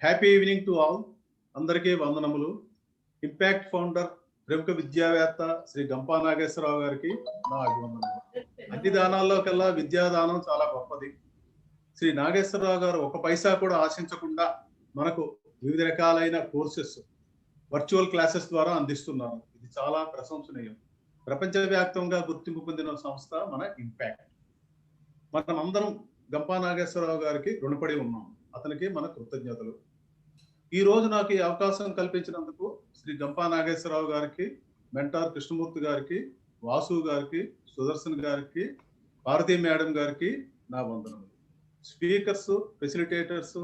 Happy evening to all. అందరికీ వందనములు. Impact founder, ప్రముఖ విద్యావేత్త శ్రీ గంపా నాగేశ్వరరావు గారికి నా అభివందనలు. అన్ని దానాల్లో కల్లా విద్యాదానం చాలా గొప్పది. శ్రీ నాగేశ్వరరావు గారు ఒక పైసా కూడా ఆశించకుండా మనకు వివిధ రకాలైన కోర్సెస్ వర్చువల్ క్లాసెస్ ద్వారా అందిస్తున్నారు. ఇది చాలా ప్రశంసనీయం. ప్రపంచవ్యాప్తంగా గుర్తింపు పొందిన సంస్థ మన ఇంపాక్ట్. మనం అందరం గంపా నాగేశ్వరరావు గారికి రుణపడి ఉన్నాం. అతనికి మన కృతజ్ఞతలు. ఈ రోజు నాకు ఈ అవకాశం కల్పించినందుకు శ్రీ గంపా నాగేశ్వరరావు గారికి, మెంటార్ కృష్ణమూర్తి గారికి, వాసు గారికి, సుదర్శన్ గారికి, భారతీ మేడం గారికి నా వందనములు. స్పీకర్స్, ఫెసిలిటేటర్స్,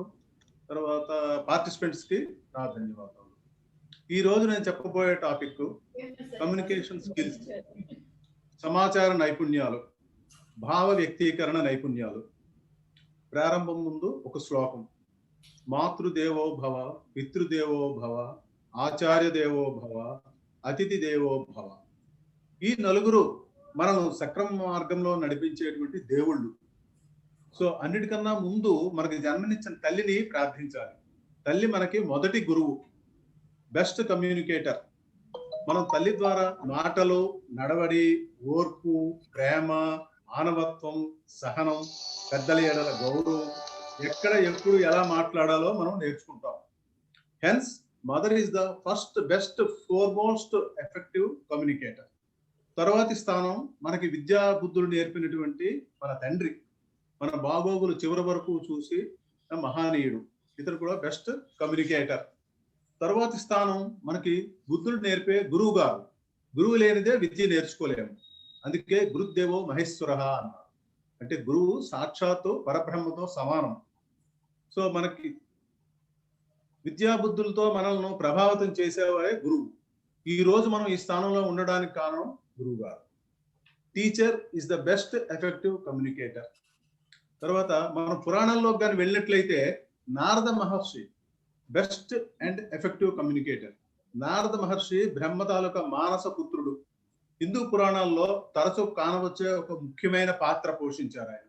తర్వాత పార్టిసిపెంట్స్ కి నా ధన్యవాదాలు. ఈ రోజు నేను చెప్పబోయే టాపిక్ కమ్యూనికేషన్ స్కిల్స్, సమాచార నైపుణ్యాలు, భావ వ్యక్తీకరణ నైపుణ్యాలు. ప్రారంభం ముందు ఒక శ్లోకం. మాతృదేవో భవ, పితృదేవో భవ, ఆచార్య దేవో భవ, అతిథి దేవో భవ. ఈ నలుగురు మనం సక్రమ మార్గంలో నడిపించేటువంటి దేవుళ్ళు. సో అన్నిటికన్నా ముందు మనకి జన్మనిచ్చిన తల్లిని ప్రార్థించాలి. తల్లి మనకి మొదటి గురువు, బెస్ట్ కమ్యూనికేటర్. మనం తల్లి ద్వారా మాటలు, నడవడి, ఓర్పు, ప్రేమ, మానవత్వం, సహనం, పెద్దల ఎడల గౌరవం, ఎక్కడ ఎప్పుడు ఎలా మాట్లాడాలో మనం నేర్చుకుంటాం. Hence mother is the first best foremost effective communicator. తర్వాతి స్థానం మనకి విద్యా బుద్ధులు నేర్పినటువంటి మన తండ్రి. మన బాగోగులు చివరి వరకు చూసి మహానీయుడు, ఇతడు కూడా బెస్ట్ కమ్యూనికేటర్. తర్వాతి స్థానం మనకి బుద్ధుడు నేర్పే గురువు గారు. గురువు లేనిదే విద్య నేర్చుకోలేము. అందుకే గురుదేవో మహేశ్వర అన్నారు. అంటే గురువు సాక్షాత్తు పరబ్రహ్మతో సమానం. సో మనకి విద్యాబుద్ధులతో మనల్ని ప్రభావితం చేసేవారే గురువు. ఈ రోజు మనం ఈ స్థానంలో ఉండడానికి కారణం గురువు గారు. Teacher is the best effective communicator. తర్వాత మనం పురాణంలో కానీ వెళ్ళినట్లయితే Narada Maharshi best and effective communicator. Narada Maharshi Brahma తాలూకా మానస పుత్రుడు. హిందూ పురాణాల్లో తరచూ కానవచ్చే ఒక ముఖ్యమైన పాత్ర పోషించారు ఆయన.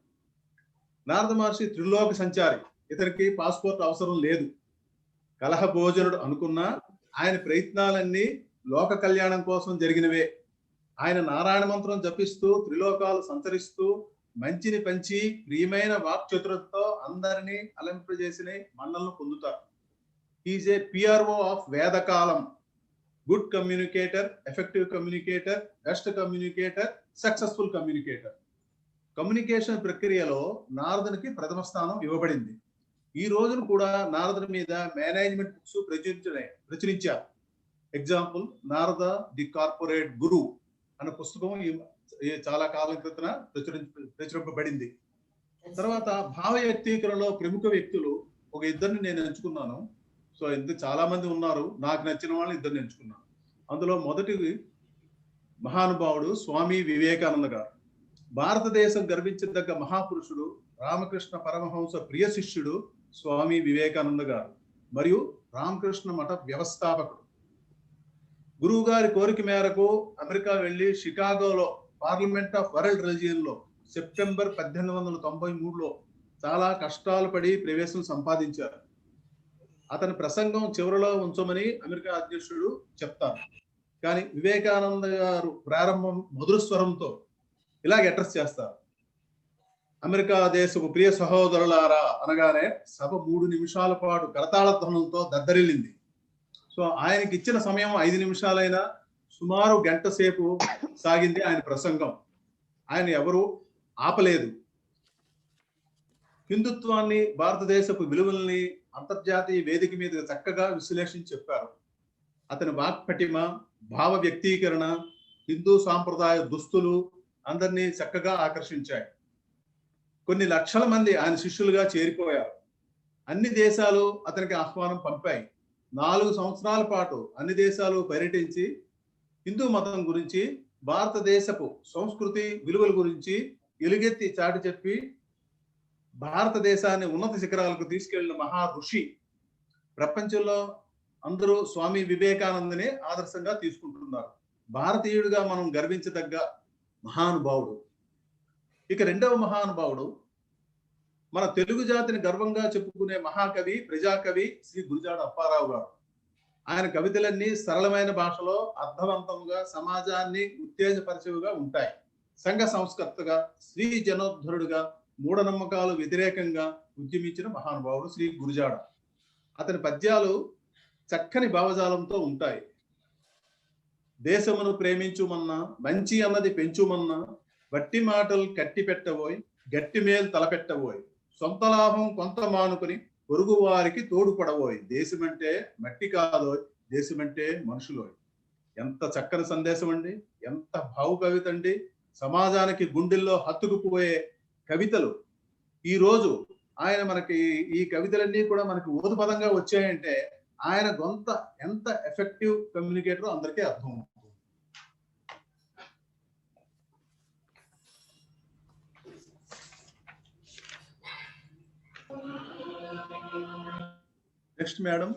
నారద మహర్షి త్రిలోక సంచారి. ఇతనికి పాస్పోర్ట్ అవసరం లేదు. కలహ భోజనుడు అనుకున్నా ఆయన ప్రయత్నాలన్నీ లోక కళ్యాణం కోసం జరిగినవే. ఆయన నారాయణ మంత్రం జపిస్తూ త్రిలోకాలు సంచరిస్తూ మంచిని పంచి ప్రియమైన వాక్చతురతో అందరినీ అలంపజేసిన మన్నలను పొందుతారు. ఈజ్ ఏ పిఆర్ఓ ఆఫ్ వేదకాలం. Good communicator, effective communicator, best communicator, successful communicator. Communication ప్రక్రియలో నారదునికి ప్రథమ స్థానం ఇవ్వబడింది. ఈ రోజును కూడా నారదుని మీద మేనేజ్మెంట్ బుక్స్ ప్రచురించారు. ఎగ్జాంపుల్ నారద ది కార్పొరేట్ గురు అనే పుస్తకం చాలా కాలం క్రితం ప్రచురింపబడింది. తర్వాత భావ వ్యక్తీకరణలో ప్రముఖ వ్యక్తులు ఒక ఇద్దరిని నేను ఎంచుకున్నాను. సో ఇందుకు చాలా మంది ఉన్నారు. నాకు నచ్చిన వాళ్ళు ఇద్దరిని ఎంచుకున్నాను. అందులో మొదటి మహానుభావుడు స్వామి వివేకానంద గారు. భారతదేశం గర్వించదగ్గ మహాపురుషుడు, రామకృష్ణ పరమహంస ప్రియ శిష్యుడు స్వామి వివేకానంద గారు మరియు రామకృష్ణ మఠ వ్యవస్థాపకుడు. గురువు గారి కోరిక మేరకు అమెరికా వెళ్లి షికాగోలో పార్లమెంట్ ఆఫ్ వరల్డ్ రిలీజియన్ లో సెప్టెంబర్ 1893లో చాలా కష్టాలు పడి ప్రవేశం సంపాదించారు. అతని ప్రసంగం చివరిలో ఉంచమని అమెరికా అధ్యక్షుడు చెప్తారు. కానీ వివేకానంద గారు ప్రారంభం మధుర స్వరంతో ఇలాగ అడ్రస్ చేస్తారు. అమెరికా దేశపు ప్రియ సహోదరులారా అనగానే సభ 3 నిమిషాల పాటు కరతాళ ధ్వనులతో దద్దరిల్లింది. సో ఆయనకి ఇచ్చిన సమయం 5 నిమిషాలైనా సుమారు గంట సేపు సాగింది ఆయన ప్రసంగం. ఆయన ఎవరు ఆపలేదు. హిందుత్వాన్ని, భారతదేశపు విలువల్ని అంతర్జాతీయ వేదిక మీద చక్కగా విశ్లేషించి చెప్పారు. అతని వాక్పటిమ, భావ వ్యక్తీకరణ, హిందూ సాంప్రదాయ దుస్తులు అందరినీ చక్కగా ఆకర్షించాయి. కొన్ని లక్షల మంది ఆయన శిష్యులుగా చేరిపోయారు. అన్ని దేశాలు అతనికి ఆహ్వానం పంపాయి. 4 సంవత్సరాల పాటు అన్ని దేశాలు పర్యటించి హిందూ మతం గురించి, భారతదేశపు సంస్కృతి విలువల గురించి ఎలుగెత్తి చాటి చెప్పి భారతదేశాన్ని ఉన్నత శిఖరాలకు తీసుకెళ్లిన మహా ఋషి. ప్రపంచంలో అందరూ స్వామి వివేకానందని ఆదర్శంగా తీసుకుంటున్నారు. భారతీయుడిగా మనం గర్వించదగ్గ మహానుభావుడు. ఇక రెండవ మహానుభావుడు మన తెలుగు జాతిని గర్వంగా చెప్పుకునే మహాకవి ప్రజాకవి శ్రీ గురజాడ అప్పారావు గారు. ఆయన కవితలన్నీ సరళమైన భాషలో అర్థవంతంగా సమాజాన్ని ఉత్తేజపరిచేవిగా ఉంటాయి. సంఘ సంస్కర్తగా, శ్రీ జనోద్ధరుడుగా, మూఢనమ్మకాలు వ్యతిరేకంగా ఉద్యమించిన మహానుభావుడు శ్రీ గురజాడ. అతని పద్యాలు చక్కని భావజాలంతో ఉంటాయి. దేశమును ప్రేమించుమన్నా, మంచి అన్నది పెంచుమన్నా, వట్టి మాటలు కట్టి పెట్టబోయ్, గట్టి మేలు తలపెట్టబోయ్, సొంత లాభం కొంత మానుకుని పొరుగు వారికి తోడుపడబోయ్, దేశమంటే మట్టి కాదోయ్, దేశమంటే మనుషులోయ్. ఎంత చక్కని సందేశం అండి, ఎంత భావు కవిత అండి. సమాజానికి గుండెల్లో హత్తుకుపోయే కవితలు. ఈ రోజు ఆయన మనకి ఈ కవితలన్నీ కూడా మనకి ఓదుపదంగా వచ్చాయంటే ఆయన గొంత ఎంత ఎఫెక్టివ్ కమ్యూనికేటర్ అందరికీ అర్థం అవుతుంది. Next madam.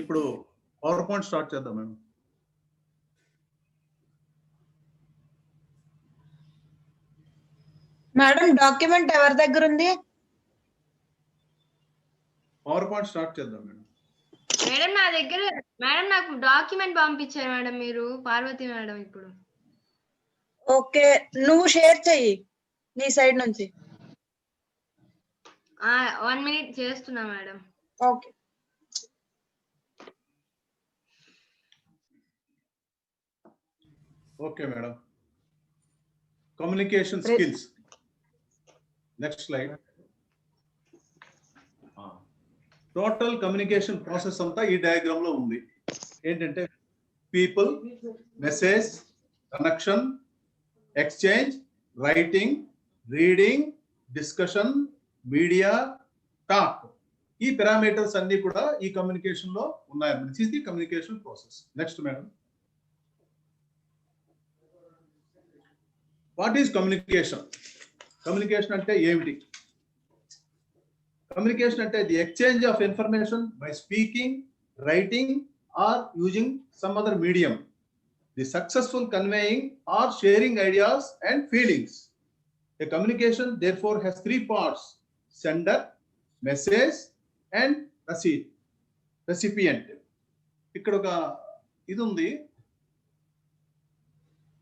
ఇప్పుడు పవర్ పాయింట్ స్టార్ట్ చేద్దాం మేడం. మేడం డాక్యుమెంట్ ఎవరి దగ్గర ఉంది? పవర్ పాయింట్ స్టార్ట్ చేద్దాం మేడం. మేడం నా దగ్గర, మేడం నాకు డాక్యుమెంట్ పంపించారు మేడం మీరు, పార్వతి మేడం. ఇప్పుడు ఓకే, నువ్వు షేర్ చెయ్యి నీ సైడ్ నుంచి. 1 minute చేస్తున్నా madam. Okay. Okay madam. Communication skills. Next slide. Total communication process అంతా ఈ డయాగ్రామ్ లో ఉంది. ఏంటంటే people, message, connection, exchange, writing, reading, discussion, media, talk. ఈ పారామీటర్స్ అన్ని కూడా ఈ కమ్యూనికేషన్ లో ఉన్నాయి. This is the communication process. Next madam. What is communication? Communication అంటే ఏమిటి? కమ్యూనికేషన్ అంటే the exchange of information by speaking, writing or using some other medium. The successful conveying or sharing ideas and feelings. A communication therefore has 3 parts: sender, message and recipient. ఇక్కడ ఒక ఇది ఉంది,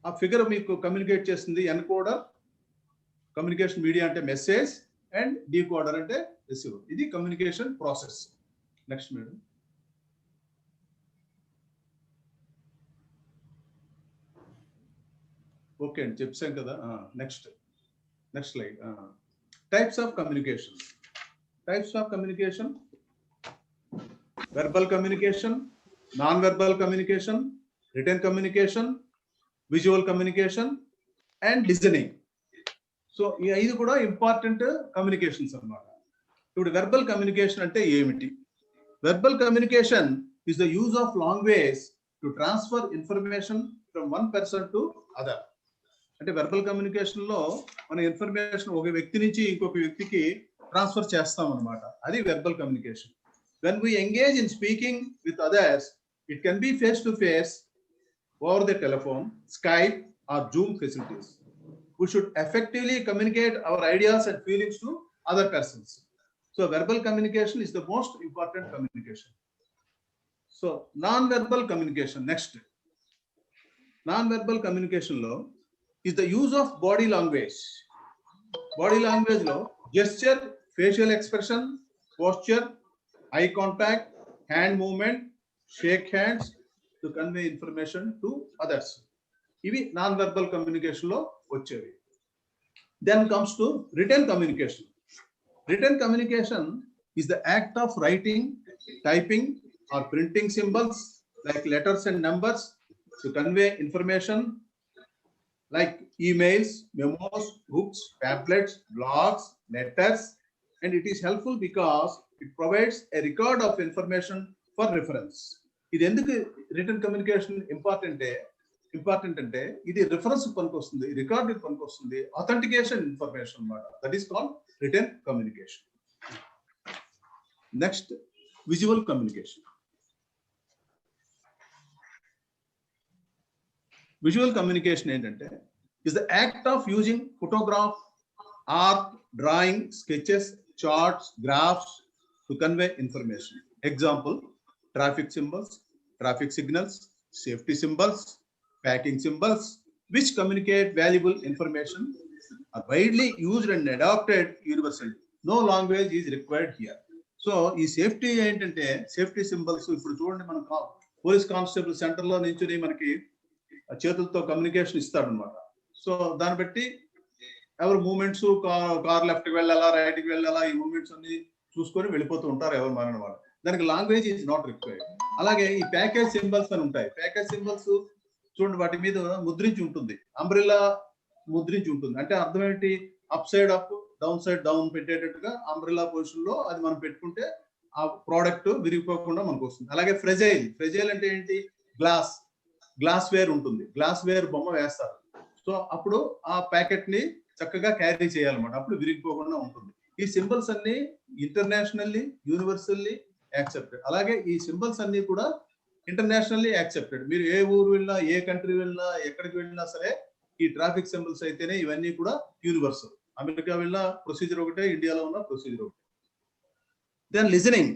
ఆ figure మీకు communicate చేస్తుంది. Encoder, communication media అంటే message, and decoder అంటే receiver. ఇది communication process. Next madam. Okay అండి, చెప్పాం కదా. Next slide. Types of communication. Types of communication: verbal communication, non-verbal communication, written communication, visual communication, and listening. So ఇది కూడా important communications అన్నమాట. ఇప్పుడు వెర్బల్ కమ్యూనికేషన్ అంటే ఏమిటి? Verbal communication is the use of language to transfer information from one person to other. అంటే verbal communication లో మన information ఒక వ్యక్తి నుంచి ఇంకొక వ్యక్తికి ట్రాన్స్ఫర్ చేస్తాం అన్నమాట. అది verbal communication. When we engage in speaking with others, it can be face to face, over the telephone, Skype or Zoom facilities. We should effectively communicate our ideas and feelings to other persons. So verbal communication is the most important communication. So non-verbal communication. Next, non-verbal communication lo is the use of body language. Body language lo gesture, facial expression, posture, eye contact, hand movement, shake hands to convey information to others. Ivi non-verbal communication lo వచ్చేవి. Then comes to written communication. Written communication is the act of writing, typing or printing symbols like letters and numbers to convey information like emails, memos, books, pamphlets, blogs, letters, and it is helpful because it provides a record of information for reference. ఇది ఎందుకు return communication important అంటే ఇది reference పనికొస్తుంది, record పనికొస్తుంది, authentication information అన్నమాట. That is called return communication. Next, visual communication. Visual communication ఏంటంటే is the act of using photograph, art, drawing, sketches, charts, graphs to convey information. Example, traffic symbols, traffic signals, safety symbols, packing symbols which communicate valuable information are widely used and adopted universally. No language is required here. So ఈ safety ఏంటంటే safety symbols ఇప్పుడు చూడండి, మన police constable centre లో నుంచి మనకి చేతులతో communication ఇస్తాడు అనమాట. సో దాన్ని బట్టి ఎవరు మూమెంట్స్, కార్ లెఫ్ట్ కి వెళ్ళాలా, రైట్ కి వెళ్ళాలా, ఈ మూమెంట్స్ అన్ని చూసుకొని వెళ్ళిపోతూ ఉంటారు ఎవరు మారిన వాళ్ళు. దానికి లాంగ్వేజ్ ఈజ్ నాట్ రిక్వైర్డ్. అలాగే ఈ ప్యాకేజ్ సింబల్స్ అని ఉంటాయి. ప్యాకేజ్ సింబల్స్ చూడండి, వాటి మీద ముద్రించి ఉంటుంది, అంబ్రెల్లా ముద్రించి ఉంటుంది. అంటే అర్థం ఏంటి? Up side up, down side down పెట్టేటట్టుగా అంబ్రెల్లా పొజిషన్ లో అది మనం పెట్టుకుంటే ఆ ప్రోడక్ట్ విరిగిపోకుండా మనకు వస్తుంది. అలాగే ఫ్రెజైల్. ఫ్రెజైల్ అంటే ఏంటి? గ్లాస్ వేర్ ఉంటుంది, గ్లాస్ వేర్ బొమ్మ వేస్తారు. సో అప్పుడు ఆ ప్యాకెట్ ని చక్కగా క్యారీ చేయాలన్నమాట, అప్పుడు విరిగిపోకుండా ఉంటుంది. ఈ సింబల్స్ అన్ని ఇంటర్నేషనల్లీ, యూనివర్సల్లీ యాక్సెప్టెడ్. అలాగే ఈ సింబల్స్ అన్ని కూడా ఇంటర్నేషనల్లీ యాక్సెప్టెడ్. మీరు ఏ ఊరు వెళ్ళినా, ఏ కంట్రీ వెళ్ళినా, ఎక్కడికి వెళ్ళినా సరే ఈ ట్రాఫిక్ సింబల్స్ అయితేనే ఇవన్నీ కూడా యూనివర్సల్. అమెరికా వెళ్ళిన ప్రొసీజర్ ఒకటే, ఇండియాలో ఉన్న ప్రొసీజర్ ఒకటే. Then listening.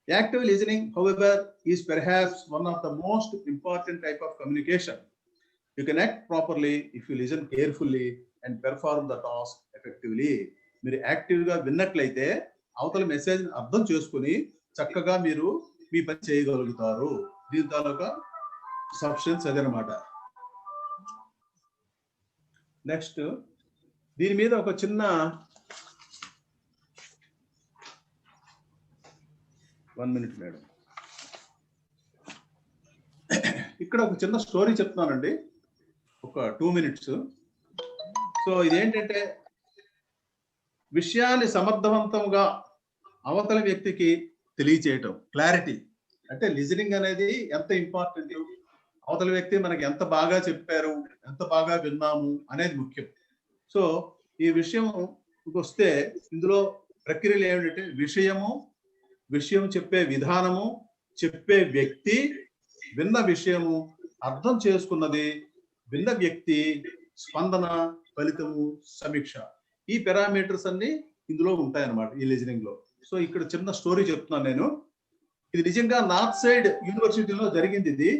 Active listening, however, is perhaps one of the most important type of communication. You can act properly if you listen carefully and perform the task effectively. మీరు active గా విన్నట్లయితే అవతల message అర్థం చేసుకుని చక్కగా మీరు మీ పని చేయగలుగుతారు. దీని తాలూకా సబ్స్టెన్స్ అదనమాట. నెక్స్ట్ దీని మీద ఒక చిన్న 1 minute మేడం, ఇక్కడ ఒక చిన్న స్టోరీ చెప్తున్నానండి, ఒక 2 minutes. సో ఇదేంటంటే విషయాన్ని సమర్థవంతంగా అవతల వ్యక్తికి తెలియచేయటం. క్లారిటీ అంటే లిజనింగ్ అనేది ఎంత ఇంపార్టెంట్, అవతల వ్యక్తి మనకి ఎంత బాగా చెప్పారు, ఎంత బాగా విన్నాము అనేది ముఖ్యం. సో ఈ విషయం వస్తే ఇందులో ప్రక్రియలు ఏమిటంటే విషయం చెప్పే విధానము, చెప్పే వ్యక్తి, విన్న విషయము, అర్థం చేసుకున్నది, విన్న వ్యక్తి, స్పందన, ఫలితము, సమీక్ష. ఈ పారామీటర్స్ అన్ని ఇందులో ఉంటాయన్నమాట ఈ లిజనింగ్ లో. సో ఇక్కడ చిన్న స్టోరీ చెప్తున్నాను నేను. ఇది నిజంగా నార్త్ సైడ్ యూనివర్సిటీలో జరిగింది. ఇది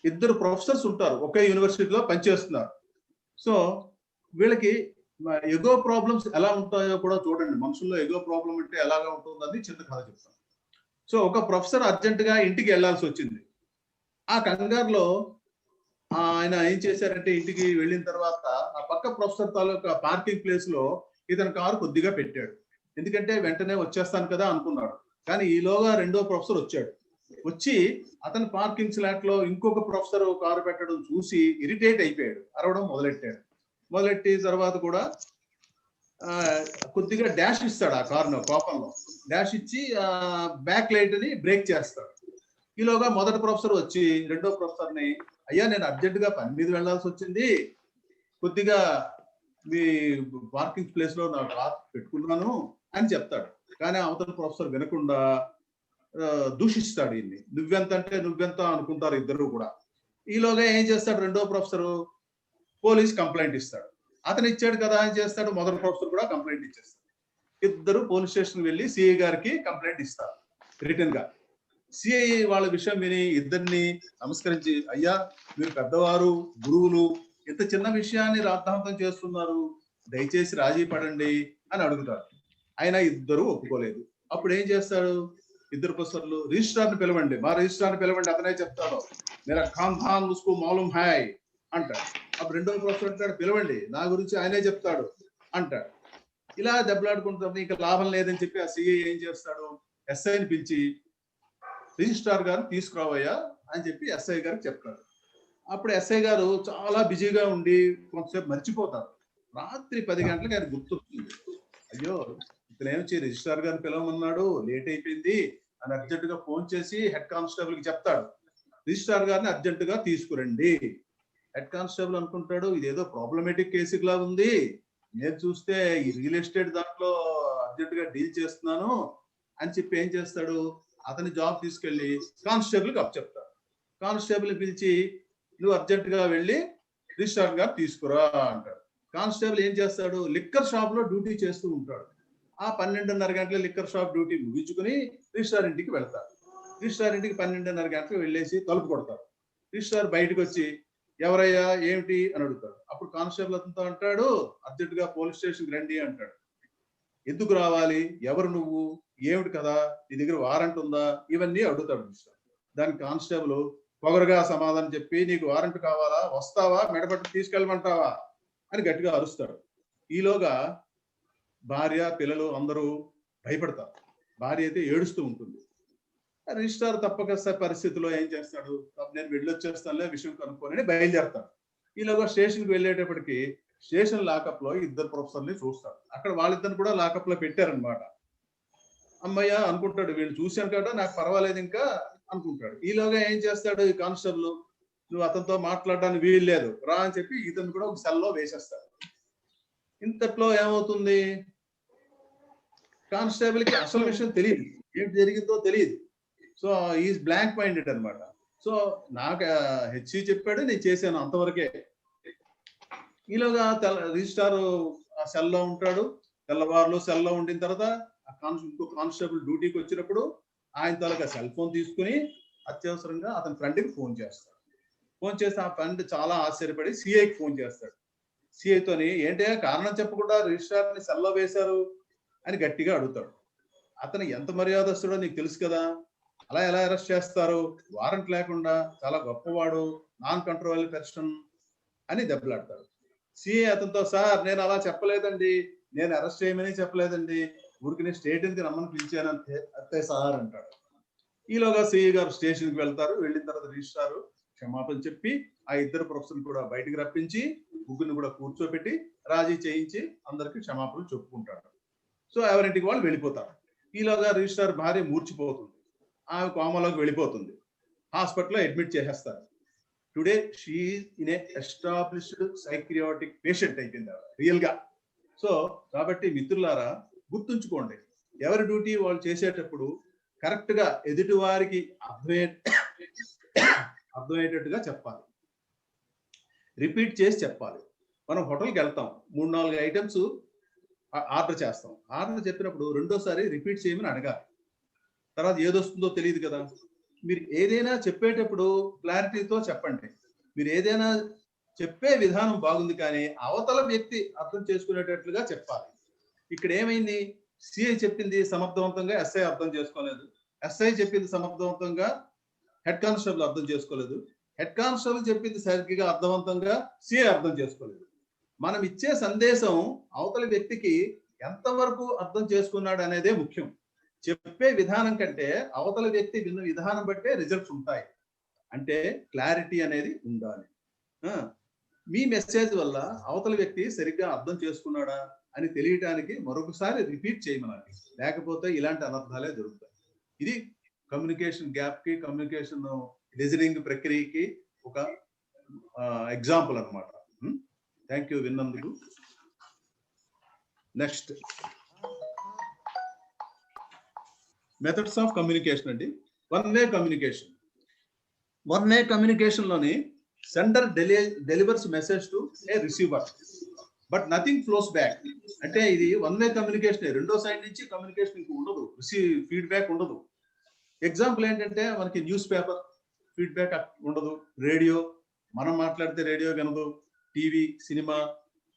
ఇద్దరు ప్రొఫెసర్స్ ఉంటారు, ఒకే యూనివర్సిటీలో పనిచేస్తున్నారు. సో వీళ్ళకి ఎగో ప్రాబ్లమ్స్ ఎలా ఉంటాయో కూడా చూడండి. మనుషుల్లో ఎగో ప్రాబ్లం అంటే ఎలాగా ఉంటుందని చిన్న కథ చెప్తాను. సో ఒక ప్రొఫెసర్ అర్జెంట్ గా ఇంటికి వెళ్లాల్సి వచ్చింది. ఆ కంగారులో ఆయన ఏం చేశారంటే, ఇంటికి వెళ్ళిన తర్వాత ఆ పక్క ప్రొఫెసర్ తాలూకా పార్కింగ్ ప్లేస్ లో ఇతని కారు కొద్దిగా పెట్టాడు. ఎందుకంటే వెంటనే వచ్చేస్తాను కదా అనుకున్నాడు. కానీ ఈలోగా రెండో ప్రొఫెసర్ వచ్చాడు. వచ్చి అతని పార్కింగ్ స్లాట్ లో ఇంకొక ప్రొఫెసర్ కారు పెట్టడం చూసి ఇరిటేట్ అయిపోయాడు, అరవడం మొదలెట్టి తర్వాత కూడా కొద్దిగా డాష్ ఇస్తాడు ఆ కారును. కోపంలో డాష్ ఇచ్చి బ్యాక్ లైట్ ని బ్రేక్ చేస్తాడు. ఈలోగా మొదటి ప్రొఫెసర్ వచ్చి రెండో ప్రొఫెసర్ ని, అయ్యా నేను అర్జెంట్ గా పని మీద వెళ్లాల్సి వచ్చింది, కొద్దిగా మీ పార్కింగ్ ప్లేస్ లో నా కార్ పెట్టుకున్నాను అని చెప్తాడు. కానీ అవతల ప్రొఫెసర్ వినకుండా దూషిస్తాడు ఈయన్ని. నువ్వెంత అంటే నువ్వెంత అనుకుంటారు ఇద్దరు కూడా. ఈలోగా ఏం చేస్తాడు రెండో ప్రొఫెసర్? పోలీస్ కంప్లైంట్ ఇస్తాడు. అతను ఇచ్చాడు కదా అని చేస్తాడు, మొదటి ప్రొఫెసర్ కూడా కంప్లైంట్ ఇచ్చేస్తాడు. ఇద్దరు పోలీస్ స్టేషన్ వెళ్ళి సిఐ గారికి కంప్లైంట్ ఇస్తారు రిటర్న్ గా. సిఐ వాళ్ళ విషయం విని ఇద్దరిని నమస్కరించి, అయ్యా మీరు పెద్దవారు, గురువులు, ఇంత చిన్న విషయాన్ని రాద్ధాంతం చేస్తున్నారు, దయచేసి రాజీ పడండి అని అడుగుతారు. అయినా ఇద్దరు ఒప్పుకోలేదు. అప్పుడు ఏం చేస్తాడు? ఇద్దరు ప్రొఫెసర్లు, రిజిస్ట్రార్ ని పిలవండి, మా రిజిస్ట్రార్ ని పిలవండి, అతనే చెప్తాడు, మేరా ఖాన్ ముస్కు మాలూమ్ హాయ్ అంటాడు. అప్పుడు రెండో ప్రొఫెసర్ అంటాడు, పిలవండి, నా గురించి ఆయనే చెప్తాడు అంటాడు. ఇలా దెబ్బలాడుకుంటారు. ఇక లాభం లేదని చెప్పి ఆ సిఐ ఏం చేస్తాడు? ఎస్ఐని పిలిచి, రిజిస్ట్రార్ గారు తీసుకురావయ్యా అని చెప్పి ఎస్ఐ గారికి చెప్తాడు. అప్పుడు ఎస్ఐ గారు చాలా బిజీగా ఉండి కొంతసేపు మర్చిపోతారు. రాత్రి 10 గంటలకు ఆయన గుర్తొస్తుంది, అయ్యో ఇతను ఏమొచ్చి రిజిస్ట్రార్ గారిని పిలవమన్నాడు, లేట్ అయిపోయింది అని అర్జెంట్ గా ఫోన్ చేసి హెడ్ కానిస్టేబుల్ కి చెప్తాడు, రిజిస్ట్రార్ గారిని అర్జెంట్ గా తీసుకురండి. హెడ్ కానిస్టేబుల్ అనుకుంటాడు, ఇదేదో ప్రాబ్లమేటిక్ కేసు లా ఉంది, నేను చూస్తే ఈ రియల్ ఎస్టేట్ దాంట్లో అర్జెంట్ గా డీల్ చేస్తున్నాను అని చెప్పి ఏం చేస్తాడు? అతని జాబ్ తీసుకెళ్లి కానిస్టేబుల్ కి అప్పచెప్తాడు. కానిస్టేబుల్ పిలిచి, నువ్వు అర్జెంట్ గా వెళ్ళి రిజిస్ట్రార్ గారు తీసుకురా అంటాడు. కానిస్టేబుల్ ఏం చేస్తాడు, లిక్కర్ షాప్ లో డ్యూటీ చేస్తూ ఉంటాడు. ఆ 12:30 గంటల లిక్కర్ షాప్ డ్యూటీ ముగించుకుని రిజిస్ట్రార్ ఇంటికి వెళ్తాడు. రిజిస్ట్రార్ ఇంటికి 12:30 గంటలకు వెళ్ళేసి తలుపు కొడతాడు. రిజిస్ట్రార్ బయటకు వచ్చి ఎవరయ్యా ఏమిటి అని అడుగుతాడు. అప్పుడు కానిస్టేబుల్ అతనితో అంటాడు, అర్జెంట్ గా పోలీస్ స్టేషన్కి రండి అంటాడు. ఎందుకు రావాలి, ఎవరు నువ్వు, ఏమిటి కదా, నీ దగ్గర వారెంట్ ఉందా, ఇవన్నీ అడుగుతాడు రిజిస్ట్రార్. దానికి కానిస్టేబుల్ పొగరుగా సమాధానం చెప్పి, నీకు వారెంట్ కావాలా, వస్తావా, మెడపట్టి తీసుకెళ్ళమంటావా అని గట్టిగా అరుస్తాడు. ఈలోగా భార్య పిల్లలు అందరూ భయపడతారు. భార్య అయితే ఏడుస్తూ ఉంటుంది. రిజిస్ట్రార్ తప్పక పరిస్థితిలో ఏం చేస్తాడు, నేను వెళ్ళొచ్చేస్తానులే విషయం కనుక్కొని బయలుదేరతాడు. ఈలోగా స్టేషన్కి వెళ్ళేటప్పటికి స్టేషన్ లాకప్ లో 2 ప్రొఫెసర్ని చూస్తాడు. అక్కడ వాళ్ళిద్దరిని కూడా లాకప్ లో పెట్టారనమాట. అమ్మయ్య అనుకుంటాడు, వీళ్ళు చూశాను కదా నాకు పర్వాలేదు ఇంకా అనుకుంటాడు. ఈలోగా ఏం చేస్తాడు ఈ కానిస్టేబుల్, నువ్వు అతనితో మాట్లాడడానికి వీలు లేదు రా అని చెప్పి ఇతను కూడా ఒక సెల్లో వేసేస్తాడు. ఇంతట్లో ఏమవుతుంది, కానిస్టేబుల్ కి అసలు విషయం తెలియదు, ఏంటి జరిగిందో తెలియదు. సో ఈజ్ బ్లాంక్ మైండెడ్ అనమాట. సో నాకు హెచ్సి చెప్పాడు, నేను చేశాను అంతవరకే. ఈలోగా రిజిస్ట్రార్ ఆ సెల్లో ఉంటాడు. తెల్లవారులు సెల్లో ఉండిన తర్వాత ఇంకో కానిస్టేబుల్ డ్యూటీకి వచ్చినప్పుడు ఆయన తాలూకా సెల్ ఫోన్ తీసుకుని అత్యవసరంగా అతని ఫ్రెండ్కి ఫోన్ చేస్తాడు. ఫోన్ చేస్తే ఆ ఫ్రెండ్ చాలా ఆశ్చర్యపడి సిఐకి ఫోన్ చేస్తాడు. సిఐతోని ఏంటి కారణం చెప్పకుండా రిజిస్ట్రార్ని సెల్లో వేశారు అని గట్టిగా అడుగుతాడు. అతను ఎంత మర్యాదస్తుడో నీకు తెలుసు కదా, అలా ఎలా అరెస్ట్ చేస్తారు, వారెంట్ లేకుండా, చాలా గొప్పవాడు, నాన్ కంట్రోల్ పర్సన్ అని దెబ్బలాడతాడు. సిఐ అతనితో, సార్ నేను అలా చెప్పలేదండి, నేను అరెస్ట్ చేయమని చెప్పలేదండి, ఊరికి స్టేషన్కి రమ్మని పిలిచాను అంతే సార్ అంటాడు. ఈలోగా సిఐ గారు స్టేషన్కి వెళ్తారు. వెళ్ళిన తర్వాత రిజిస్ట్రార్ క్షమాపణ చెప్పి ఆ 2 ప్రొఫెసర్ని కూడా బయటకు రప్పించి ముగ్గురిని కూడా కూర్చోబెట్టి రాజీ చేయించి అందరికి క్షమాపణలు చెప్పుకుంటాడు. సో ఎవరింటికి వాళ్ళు వెళ్ళిపోతారు. ఈలోగా రిజిస్ట్రార్ భార్య మూర్చిపోతుంది, ఆమె కోమలోకి వెళ్ళిపోతుంది. హాస్పిటల్లో అడ్మిట్ చేసేస్తారు. Today she in a established psychiatric patient అయిపోయింది రియల్ గా. సో కాబట్టి మిత్రులారా గుర్తుంచుకోండి, ఎవరి డ్యూటీ వాళ్ళు చేసేటప్పుడు కరెక్ట్ గా ఎదుటి వారికి అర్థమయ్యేటట్టుగా చెప్పాలి, రిపీట్ చేసి చెప్పాలి. మనం హోటల్కి వెళ్తాం, 3-4 ఐటమ్స్ ఆర్డర్ చేస్తాం. ఆర్డర్ చెప్పినప్పుడు రెండోసారి రిపీట్ చేయమని అడగాలి. తర్వాత ఏదొస్తుందో తెలియదు కదా. మీరు ఏదైనా చెప్పేటప్పుడు క్లారిటీతో చెప్పండి. మీరు ఏదైనా చెప్పే విధానం బాగుంది కానీ అవతల వ్యక్తి అర్థం చేసుకునేటట్లుగా చెప్పాలి. ఇక్కడ ఏమైంది, సిఐ చెప్పింది సమర్థవంతంగా ఎస్ఐ అర్థం చేసుకోలేదు, ఎస్ఐ చెప్పింది సమర్థవంతంగా హెడ్ కానిస్టేబుల్ అర్థం చేసుకోలేదు, హెడ్ కానిస్టేబుల్ చెప్పింది సరిగ్గా అర్థవంతంగా సిఐ అర్థం చేసుకోలేదు. మనం ఇచ్చే సందేశం అవతల వ్యక్తికి ఎంతవరకు అర్థం చేసుకున్నాడు అనేదే ముఖ్యం. చెప్పే విధానం కంటే అవతల వ్యక్తి విన్న విధానం బట్టే రిజల్ట్స్ ఉంటాయి. అంటే క్లారిటీ అనేది ఉండాలి. మీ మెసేజ్ వల్ల అవతల వ్యక్తి సరిగ్గా అర్థం చేసుకున్నాడా అని తెలియటానికి మరొకసారి రిపీట్ చేయమనాలి, లేకపోతే ఇలాంటి అనర్థాలే జరుగుతాయి. ఇది కమ్యూనికేషన్ గ్యాప్ కి, కమ్యూనికేషన్ లిజనింగ్ ప్రక్రియకి ఒక ఎగ్జాంపుల్ అన్నమాట. థ్యాంక్ యూ విన్నందుకు. నెక్స్ట్ మెథడ్స్ ఆఫ్ కమ్యూనికేషన్ అండి. One way communication. One way communication లోని sender delivers message to a receiver but nothing flows back. అంటే ఇది వన్ వే కమ్యూనికేషన్, రెండో సైడ్ నుంచి కమ్యూనికేషన్ ఇంక ఉండదు, ఫీడ్బ్యాక్ ఉండదు. ఎగ్జాంపుల్ ఏంటంటే మనకి న్యూస్ పేపర్ ఫీడ్బ్యాక్ ఉండదు, రేడియో మనం మాట్లాడితే రేడియో వినదు, TV, cinema,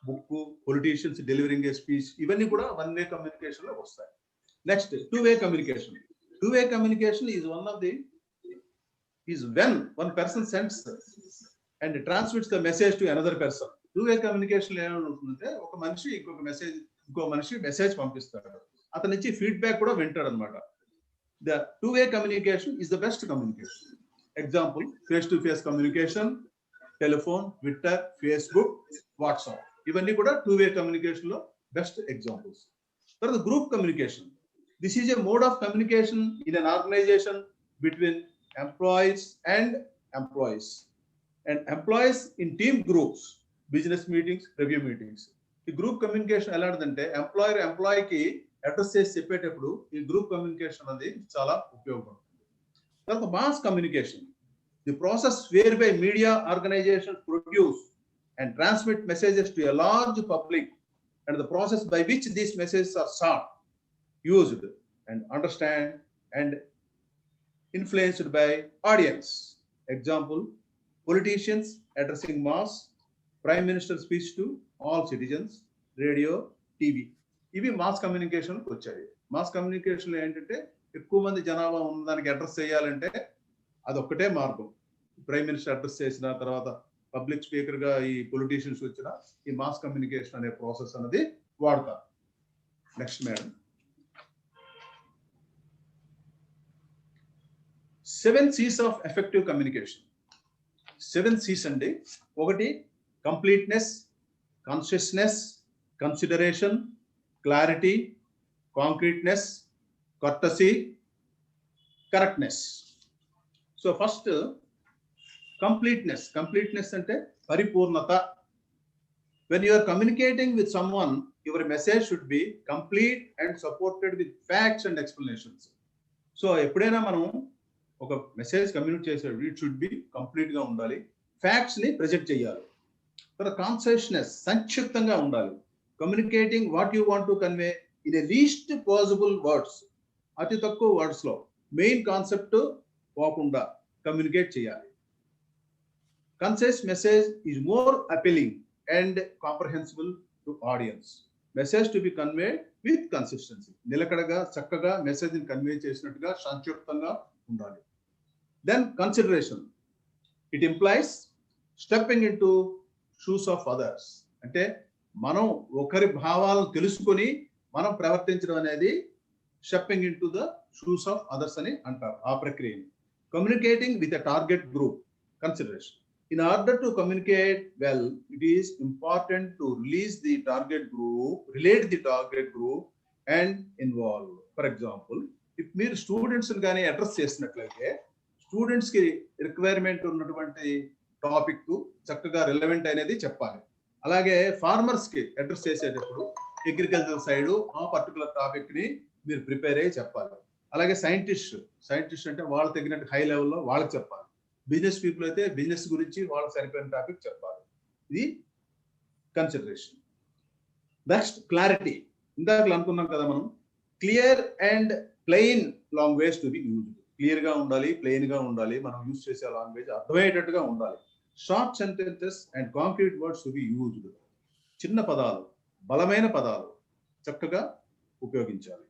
book, politicians delivering a speech, ఇవన్నీ కూడా వన్ వే కమ్యూనికేషన్ లో వస్తాయి. Next two way communication. Two way communication is when one person sends and transmits the message to another person. Two way communication ఏమవుతుందంటే ఒక మనిషి ఇంకో మనిషి message పంపిస్తాడు, అతని నుంచి ఫీడ్బ్యాక్ కూడా వింటాడు అనమాట. The two way communication is the best communication. Example face to face communication, telephone, Twitter, Facebook, WhatsApp, ఇవన్నీ కూడా టూ వే కమ్యూనికేషన్ లో బెస్ట్ ఎగ్జాంపుల్స్. తర్వాత group communication. This is a mode of communication in an organization between employees and employees in team groups, business meetings, review meetings. ఈ group communication ఎలాంటిదంటే ఎంప్లాయీకి address చేసి చెప్పేటప్పుడు ఈ group communication అనేది చాలా ఉపయోగపడుతుంది. తర్వాత mass communication. the process whereby media organizations produce and transmit messages to a large public, and the process by which these messages are sought, used, and understand and influenced by audience. Example, politicians addressing mass, prime minister speech to all citizens, radio, TV. ఇవి mass communication వచ్చాయి. Mass communication ఏంటంటే ఎక్కువ మంది జనాభా ఉన్నదానికి address చేయాలంటే అదొక్కటే మార్గం. ప్రైమ్ మినిస్టర్ అడ్రస్ చేసిన తర్వాత పబ్లిక్ స్పీకర్ గా ఈ పొలిటీషియన్స్ వచ్చిన ఈ మాస్ కమ్యూనికేషన్ అనే ప్రాసెస్ అనేది వాడతారు. Next madam. 7 C's of effective communication. 7 C's అండి. ఒకటి completeness, consciousness, consideration, clarity, concreteness, courtesy, correctness. So first completeness అంటే పరిపూర్ణత. when you are communicating with someone, your message should be complete and supported with facts and explanations. So ఎప్పుడైనా మనం ఒక message communicate చేసేటప్పుడు it should be complete గా ఉండాలి, facts ని present చేయాలి. తర్వాత కాన్సైస్నెస్, సంక్షిప్తంగా ఉండాలి. Communicating what you want to convey in a least possible words, అతి తక్కువ వర్డ్స్ లో మెయిన్ కాన్సెప్ట్ పోకుండా కమ్యూనికేట్ చేయాలి. Concise message is more appealing and comprehensible to audience. Message to be convey with consistency. నిలకడగా చక్కగా message ని convey చేసినట్టుగా సంక్షిప్తంగా ఉండాలి. Then consideration, it implies stepping in to shoes of others. అంటే మనం ఒకరి భావాలను తెలుసుకొని మనం ప్రవర్తించడం అనేది stepping in to the shoes of others అని అంటారు ఆ ప్రక్రియని. Communicating with a target group, consideration. In order to communicate well, it is important to relate the target group and involve. For example, if మీరు students గానీ address చేసినట్లయితే students కి requirement ఉన్నటువంటి topic చక్కగా రిలవెంట్ అనేది చెప్పాలి. అలాగే ఫార్మర్స్ కి అడ్రస్ చేసేటప్పుడు అగ్రికల్చర్ సైడ్ ఆ పర్టికులర్ టాపిక్ ని మీరు ప్రిపేర్ అయ్యి చెప్పాలి. అలాగే సైంటిస్ట్ అంటే వాళ్ళకి తగినట్టు హై లెవెల్లో వాళ్ళకి చెప్పాలి. బిజినెస్ పీపుల్ అయితే బిజినెస్ గురించి వాళ్ళకి సరిపోయిన టాపిక్ చెప్పాలి. ఇది కన్సిడరేషన్. Next clarity. ఇందాక అనుకున్నాం కదా మనం, clear and plain language to be used. Clear గా ఉండాలి, ప్లెయిన్ గా ఉండాలి, మనం యూజ్ చేసే లాంగ్వేజ్ అర్థమయ్యేటట్టుగా ఉండాలి. Short sentences and concrete words to be used. చిన్న పదాలు, బలమైన పదాలు చక్కగా ఉపయోగించాలి.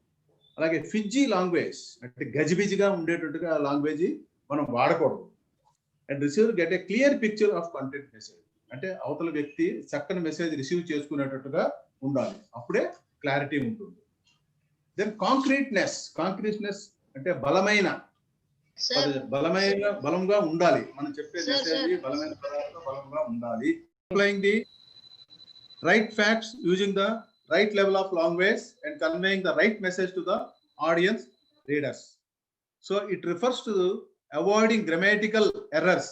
అలాగే ఫిజ్జీ లాంగ్వేజ్ అంటే గజిబిజిగా ఉండేటట్టుగా లాంగ్వేజ్ మనం వాడకూడదు. And receiver get a clear picture of content message. అంటే అవతల వ్యక్తి చక్కని మెసేజ్ రిసీవ్ చేసుకునేటట్టుగా ఉండాలి, అప్పుడే క్లారిటీ ఉంటుంది. దెన్ కాంక్రీట్నెస్ అంటే బలంగా ఉండాలి. మనం చెప్పే మెసేజ్ బలమైన పదార్థం బలంగా ఉండాలి. Applying the right facts using the right level of language and conveying the right message to the audience readers. So it refers to avoiding grammatical errors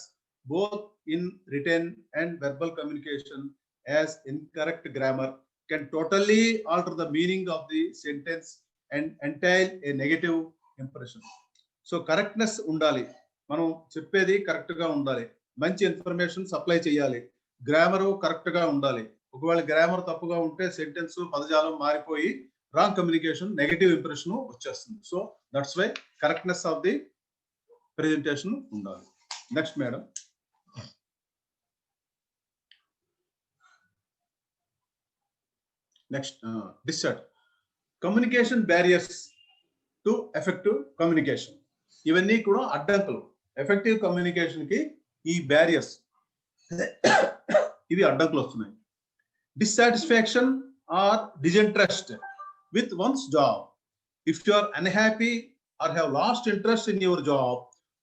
both in written and verbal communication, as incorrect grammar can totally alter the meaning of the sentence and entail a negative impression. So correctness undali, మనం చెప్పేది correct గా ఉండాలి, మంచి information supply చేయాలి, grammar correct గా ఉండాలి. ఒకవేళ grammar తప్పుగా ఉంటే సెంటెన్స్ పదజాలం మారిపోయి రాంగ్ కమ్యూనికేషన్, నెగటివ్ ఇంప్రెషన్ వచ్చేస్తుంది. So that's why correctness of the presentation ఉండాలి. Next madam. నెక్స్ట్ డిస్సర్ట్ communication barriers to effective communication. ఇవన్నీ కూడా అడ్డంకులు. ఎఫెక్టివ్ కమ్యూనికేషన్ కి ఈ బ్యారియర్స్ ఇవి అడ్డంకులు వస్తున్నాయి. Dissatisfaction or disinterest with one's job. If you are unhappy or have lost interest in your job,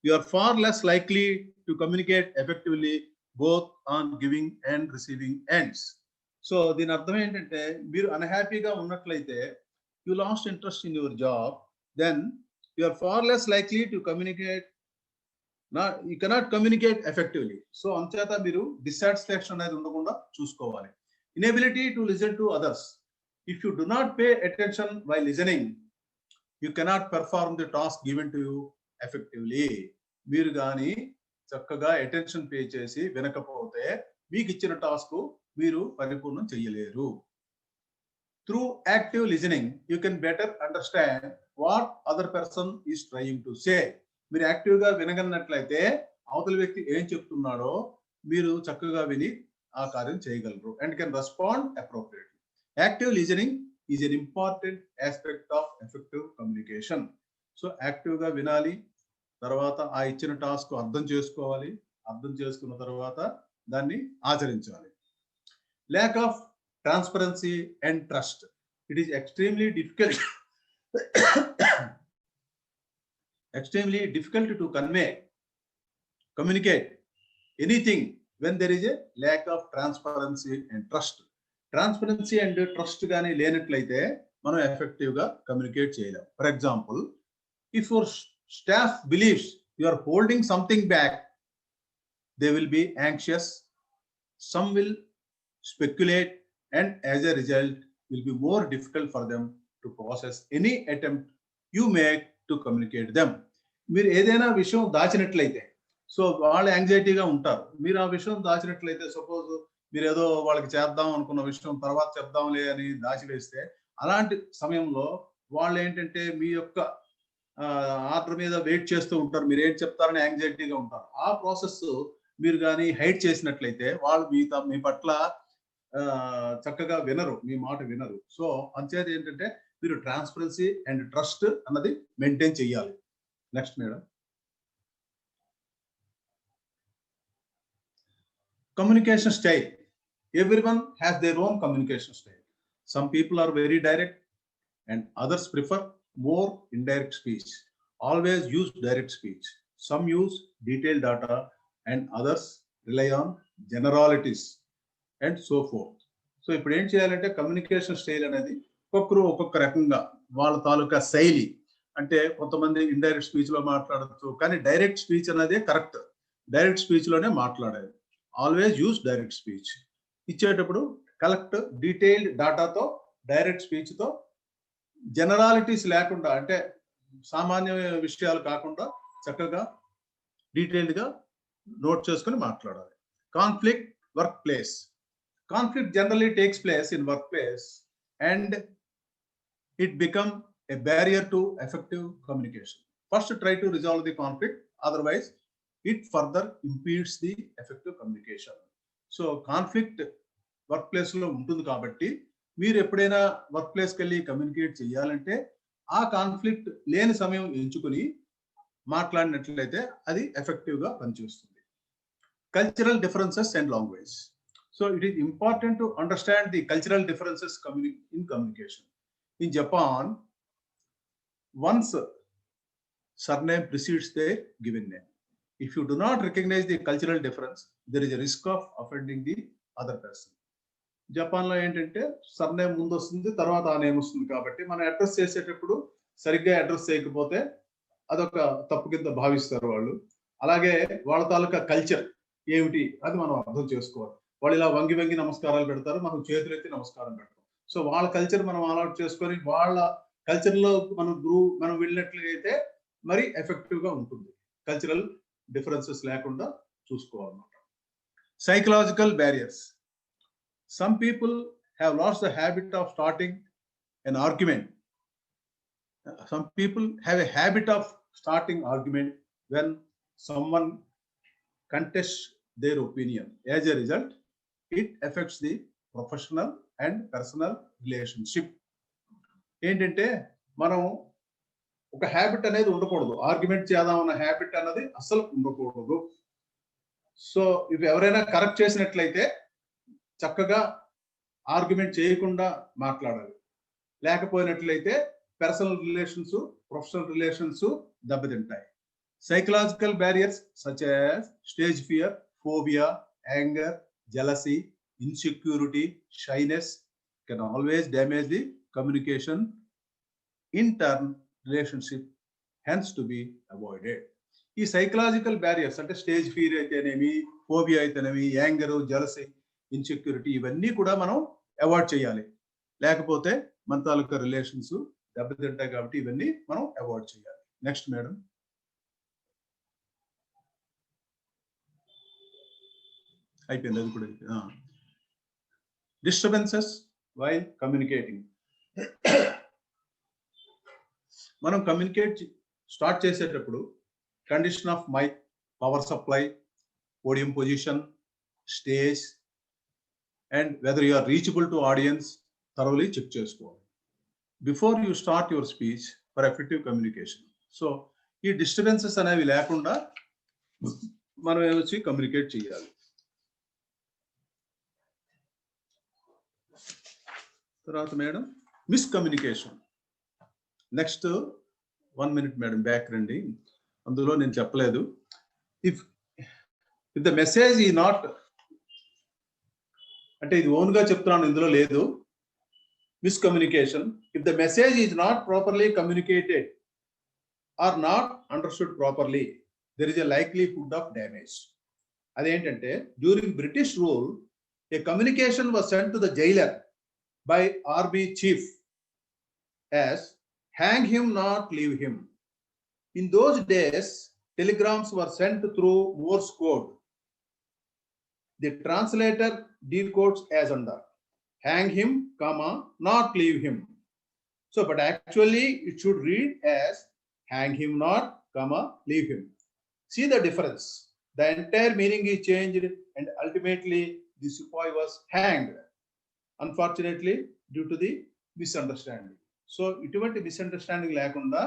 you are far less likely to communicate effectively both on giving and receiving ends. So దీని అర్థం ఏంటంటే, మీరు అన్హ్యాపీగా ఉన్నట్లయితే, you lost interest in your job, then you are far less likely to communicate. You cannot communicate effectively. So అంచేత మీరు dissatisfaction అనేది ఉండకుండా చూసుకోవాలి. Inability to listen to others. If you do not pay attention while listening, you cannot perform the task given to you effectively. మీరు కానీ చక్కగా attention pay చేసి వినకపోతే మీకు ఇచ్చిన టాస్క్ మీరు పరిపూర్ణం చేయలేరు. Through active listening you can better understand what other person is trying to say. మీరు యాక్టివ్ గా వినగలిగినట్లయితే అవతల వ్యక్తి ఏం చెప్తున్నాడో మీరు చక్కగా విని ఆ కార్యం చేయగలరు and can respond appropriately. Active listening is an important aspect of effective communication. So active గా వినాలి, తర్వాత ఆ ఇచ్చిన టాస్క్ అర్థం చేసుకోవాలి, అర్థం చేసుకున్న తర్వాత దాన్ని ఆచరించాలి. Lack of transparency and trust. It is extremely difficult to communicate anything when there is a lack of transparency and trust. Transparency and trust కానీ లేనట్లయితే మనం ఎఫెక్టివ్ గా కమ్యూనికేట్ చేయలేం. For example, if your staff believes you are holding something back, they will be anxious, some will speculate, and as a result will be more difficult for them to process any attempt you make to communicate them. మీరు ఏదైనా విషయం దాచినట్లయితే so వాళ్ళు యాంగ్జైటీగా ఉంటారు. మీరు ఆ విషయం దాచినట్లయితే, suppose మీరు ఏదో వాళ్ళకి చేద్దాం అనుకున్న విషయం తర్వాత చెప్దాంలే అని దాచివేస్తే, అలాంటి సమయంలో వాళ్ళు ఏంటంటే మీ యొక్క ఆర్డర్ మీద వెయిట్ చేస్తూ ఉంటారు, మీరు ఏం చెప్తారని యాంగ్జైటీగా ఉంటారు. ఆ ప్రాసెస్ మీరు కానీ హైడ్ చేసినట్లయితే వాళ్ళు మీ పట్ల చక్కగా వినరు, మీ మాట వినరు. సో అంచేది ఏంటంటే మీరు ట్రాన్స్పరెన్సీ అండ్ ట్రస్ట్ అన్నది మెయింటైన్ చేయాలి. Next madam. Communication style. Everyone has their own communication style. Some people are very direct and others prefer more indirect speech. Always use direct speech. Some use detailed data and others rely on generalities and so forth. So ఇప్పుడు ఏం చేయాలంటే communication style అనేది ఒక్కొక్కరు ఒక్కొక్క రకంగా వాళ్ళ తాలూకా శైలి. అంటే కొంతమంది ఇండైరెక్ట్ స్పీచ్ లో మాట్లాడచ్చు, కానీ డైరెక్ట్ స్పీచ్ అనేది కరెక్ట్. డైరెక్ట్ స్పీచ్ లోనే మాట్లాడాలి. Always use direct speech. ఇచ్చేటప్పుడు కలెక్ట్ డీటెయిల్డ్ డాటాతో, డైరెక్ట్ స్పీచ్ తో, జనరాలిటీస్ లేకుండా, అంటే సామాన్య విషయాలు కాకుండా చక్కగా డీటెయిల్డ్ గా నోట్ చేసుకుని మాట్లాడాలి. Conflict work place. Conflict generally takes place in workplace and it become a barrier to effective communication. First, try to resolve the conflict, otherwise it further impedes the effective communication. So conflict workplace లో ఉంటుంది కాబట్టి మీరు ఎప్పుడైనా work ప్లేస్కి వెళ్ళి communicate చేయాలంటే ఆ conflict లేని సమయం ఎంచుకుని మాట్లాడినట్లయితే అది ఎఫెక్టివ్ గా పనిచేస్తుంది. Cultural differences and language. So it is important to understand the cultural differences in communication. In Japan, one's surname precedes their given name. If you do not recognize the cultural difference, there is a risk of offending the other person. Japan లో ఏంటంటే surname ముందు వస్తుంది, తర్వాత ఆ name వస్తుంది. కాబట్టి మనం address చేసేటప్పుడు సరిగ్గా అడ్రస్ చేయకపోతే అదొక తప్పు కింద భావిస్తారు వాళ్ళు. అలాగే వాళ్ళ తాలూకా కల్చర్ ఏమిటి అది మనం అర్థం చేసుకోవాలి. వాళ్ళు ఇలా వంగి వంగి నమస్కారాలు పెడతారు, మనం చేతులెత్తి నమస్కారం పెడతాం. సో వాళ్ళ కల్చర్ మనం అలవాటు చేసుకొని వాళ్ళ కల్చర్ లో మనం వెళ్ళినట్లయితే మరి ఎఫెక్టివ్ గా ఉంటుంది. కల్చరల్ డిఫరెన్సెస్ లేకుండా చూసుకోవాలన్నమాట. Psychological barriers. Some people have lost the habit of starting an argument. Some people have a habit of starting argument when someone contests their opinion. As a result, it affects the professional and personal relationship. ఏంటంటే మనం ఒక habit అనేది ఉండకూడదు, argument చేద్దామన్న habit అన్నది అసలు ఉండకూడదు. So ఇవి ఎవరైనా కరెక్ట్ చేసినట్లయితే చక్కగా ఆర్గ్యుమెంట్ చేయకుండా మాట్లాడాలి. లేకపోయినట్లయితే పర్సనల్ రిలేషన్స్, ప్రొఫెషనల్ రిలేషన్స్ దెబ్బతింటాయి. Psychological barriers such as stage fear, phobia, anger, jealousy, insecurity, shyness can always damage the communication. In turn, relationship hence to be avoided. ఈ సైకలాజికల్ బ్యారియర్స్ అంటే stage fear అయితేనేమి, phobia అయితేనేమి, anger, jealousy, insecurity, ఇవన్నీ కూడా మనం avoid చేయాలి. లేకపోతే మన తాలూకా రిలేషన్స్ దెబ్బతింటాయి. కాబట్టి ఇవన్నీ మనం అవాయిడ్ చేయాలి. Next madam. అయిపోయింది అది కూడా. Disturbances while communicating. మనం కమ్యూనికేట్ స్టార్ట్ చేసేటప్పుడు condition of mic, power supply, podium position, stage and weather you are reachable to audience thoroughly check చేసుకోవాలి before you start your speech for effective communication. So ఈ disturbances అనేవి లేకుండా మనం వచ్చి communicate చేయాలి. తర్వాత madam miscommunication. Next 1 minute madam, back రండి, అందులో నేను చెప్పలేదు. If the message is not, అంటే ఇది ఓన్ గా చెప్తున్నాను, ఇందులో లేదు. Miscommunication, if the message is not properly communicated or not understood properly, there is a likelihood of damage. అదేంటంటే during British rule a communication was sent to the jailer by army chief as hang him not leave him. In those days telegrams were sent through Morse code. The translator decodes as under hang him comma not leave him. So but actually it should read as hang him not comma leave him. See the difference. The entire meaning is changed and ultimately the sepoy was hanged, unfortunately due to the misunderstanding. So ఇటువంటి misunderstanding లేకుండా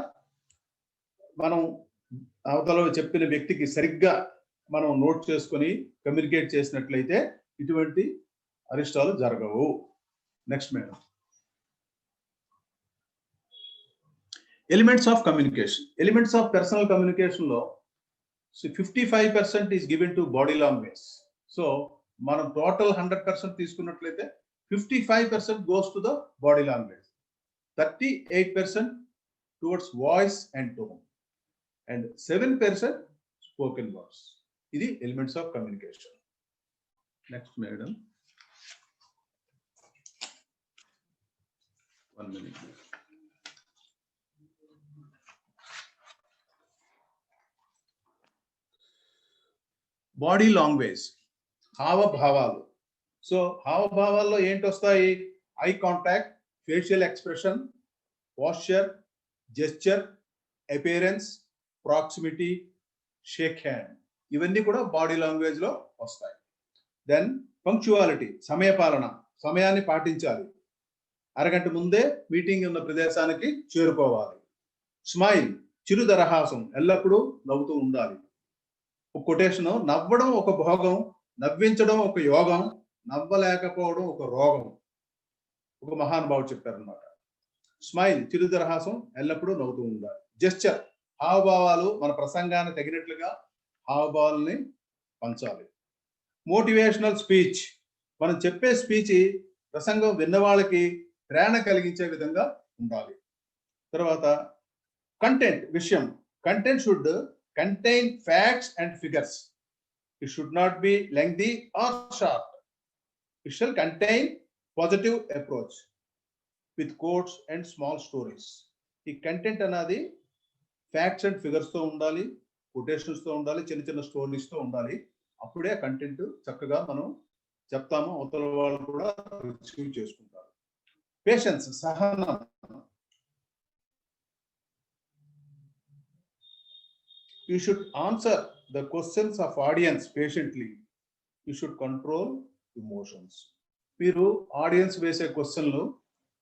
మనం అవతల చెప్పిన వ్యక్తికి సరిగ్గా మనం note చేసుకొని communicate చేసినట్లయితే ఇటువంటి అరిష్టాలు జరగవు. Next madam, elements of communication. Elements of personal communication లో 55% is given to body language. So మనం టోటల్ 100% తీసుకున్నట్లయితే 55% goes to the body language, 38% towards voice and tone, and 7% spoken words. This is elements of communication. Next, madam. 1 minute. Body language, hava bhavalu. So హావభావాల్లో ఏంటి వస్తాయి? Eye contact, facial expression, posture, gesture, appearance, proximity, shake hand, ఇవన్నీ కూడా body language లో వస్తాయి. Then punctuality, సమయపాలన, సమయాన్ని పాటించాలి, అరగంట ముందే మీటింగ్ ఉన్న ప్రదేశానికి చేరుకోవాలి. స్మైల్, చిరుదరహాసం, ఎల్లప్పుడూ నవ్వుతూ ఉండాలి. ఒక కొటేషన్, నవ్వడం ఒక భోగం, నవ్వించడం ఒక యోగం, నవ్వలేకపోవడం ఒక రోగం, ఒక మహానుభావుడు చెప్పారనమాట. స్మైల్, చిరుదరహాసం, ఎల్లప్పుడూ నవ్వుతూ ఉండాలి. జెస్చర్, హావభావాలు, మన ప్రసంగాన్ని తగినట్లుగా హావభావాలని పంచాలి. మోటివేషనల్ స్పీచ్, మనం చెప్పే స్పీచ్ ప్రసంగం విన్న వాళ్ళకి ప్రేరణ కలిగించే విధంగా ఉండాలి. తర్వాత కంటెంట్, విషయం. Content should contain facts and figures. It should not be lengthy or short. It shall contain positive approach with quotes and small stories. ఈ కంటెంట్ అనేది ఫ్యాక్ట్స్ అండ్ ఫిగర్స్ తో ఉండాలి, కొటేషన్స్ తో ఉండాలి, చిన్న చిన్న స్టోరీస్ తో ఉండాలి. అప్పుడే ఆ కంటెంట్ చక్కగా మనం చెప్తాము, అవతల వాళ్ళు కూడా రిసీవ్ చేసుకుంటారు. పేషెన్స్, సహనం. You should answer the questions of audience patiently. You should control emotions. మీరు ఆడియన్స్ వేసే క్వశ్చన్లు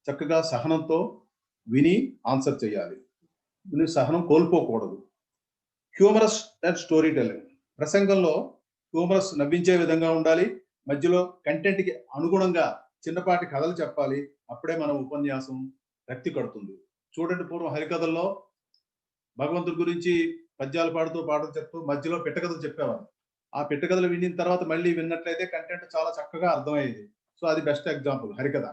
చక్కగా సహనంతో విని ఆన్సర్ చేయాలి. మీరు సహనం కోల్పోకూడదు. హ్యూమరస్ అండ్ స్టోరీ టెల్లింగ్, ప్రసంగంలో హ్యూమరస్, నవ్వించే విధంగా ఉండాలి. మధ్యలో కంటెంట్ కి అనుగుణంగా చిన్నపాటి కథలు చెప్పాలి. అప్పుడే మన ఉపన్యాసం రక్తి కడుతుంది. చూడండి, పూర్వం హరికథల్లో భగవంతుడి గురించి పద్యాలు పాడుతూ పాటలు చెప్తూ మధ్యలో పిట్టకథలు చెప్పేవారు. ఆ పిట్టకథలు విన్న తర్వాత మళ్ళీ విన్నట్లయితే కంటెంట్ చాలా చక్కగా అర్థమయ్యేది. సో అది బెస్ట్ ఎగ్జాంపుల్ హరికథ.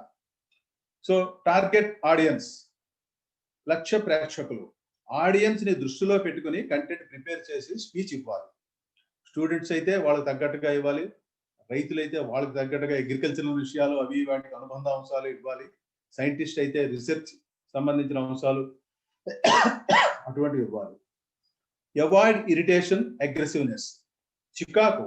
సో టార్గెట్ ఆడియన్స్, లక్ష్య ప్రేక్షకులు. ఆడియన్స్ ని దృష్టిలో పెట్టుకుని కంటెంట్ ప్రిపేర్ చేసి స్పీచ్ ఇవ్వాలి. స్టూడెంట్స్ అయితే వాళ్ళకి తగ్గట్టుగా ఇవ్వాలి, రైతులైతే వాళ్ళకి తగ్గట్టుగా అగ్రికల్చరల్ విషయాలు అవి వాటికి అనుబంధ అంశాలు ఇవ్వాలి, సైంటిస్ట్ అయితే రీసెర్చ్ సంబంధించిన అంశాలు అటువంటివి ఇవ్వాలి. అవాయిడ్ ఇరిటేషన్, అగ్రెసివ్నెస్, చికాకు,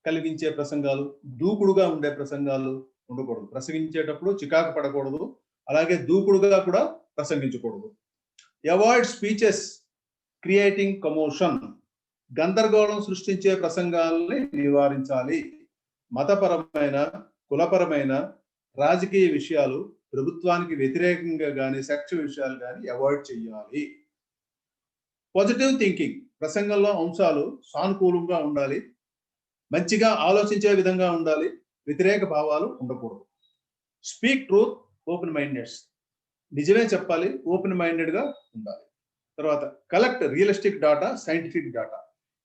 కలిగించే ప్రసంగాలు, దూకుడుగా ఉండే ప్రసంగాలు ఉండకూడదు. ప్రసంగించేటప్పుడు చికాకు పడకూడదు, అలాగే దూకుడుగా కూడా ప్రసంగించకూడదు. అవాయిడ్ స్పీచెస్ క్రియేటింగ్ కమోషన్, గందరగోళం సృష్టించే ప్రసంగాలని నివారించాలి. మతపరమైన, కులపరమైన, రాజకీయ విషయాలు, ప్రభుత్వానికి వ్యతిరేకంగా కానీ సెక్స్ విషయాలు కానీ అవాయిడ్ చేయాలి. పాజిటివ్ థింకింగ్, ప్రసంగంలో అంశాలు సానుకూలంగా ఉండాలి, మంచిగా ఆలోచించే విధంగా ఉండాలి, వ్యతిరేక భావాలు ఉండకూడదు. స్పీక్ ట్రూత్ ఓపెన్ మైండెడ్స్, నిజమే చెప్పాలి, ఓపెన్ మైండెడ్ గా ఉండాలి. తర్వాత collect realistic data, scientific data,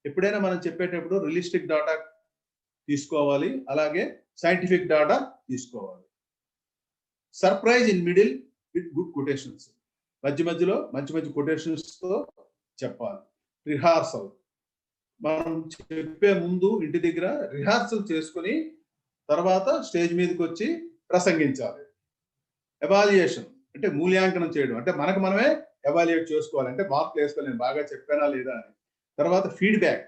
ఎప్పుడైనా మనం చెప్పేటప్పుడు రియలిస్టిక్ డాటా తీసుకోవాలి, అలాగే సైంటిఫిక్ డాటా తీసుకోవాలి. Surprise in middle with good quotations, మధ్య మధ్యలో మంచి మంచి కొటేషన్స్ తో చెప్పాలి. రిహార్సల్, మనం చెప్పే ముందు ఇంటి దగ్గర రిహార్సల్ చేసుకుని తర్వాత స్టేజ్ మీదకి వచ్చి ప్రసంగించాలి. ఎవాల్యుయేషన్ అంటే మూల్యాంకనం చేయడం, అంటే మనకు మనమే ఎవాల్యుయేట్ చేసుకోవాలి, అంటే మార్కులు వేసుకోవాలి, నేను బాగా చెప్పానా లేదా అని. తర్వాత ఫీడ్బ్యాక్,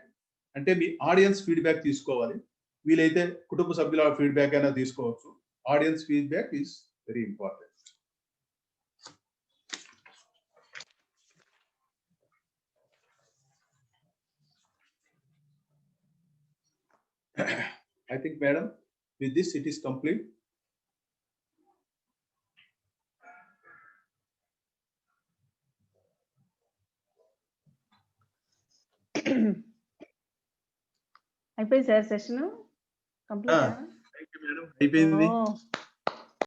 అంటే మీ ఆడియన్స్ ఫీడ్బ్యాక్ తీసుకోవాలి, వీలైతే కుటుంబ సభ్యుల ఫీడ్బ్యాక్ అయినా తీసుకోవచ్చు. Audience feedback is very important. I think, madam, with this it is complete. అయిపోయింది sir session complete. Thank you, madam. అయిపోయింది.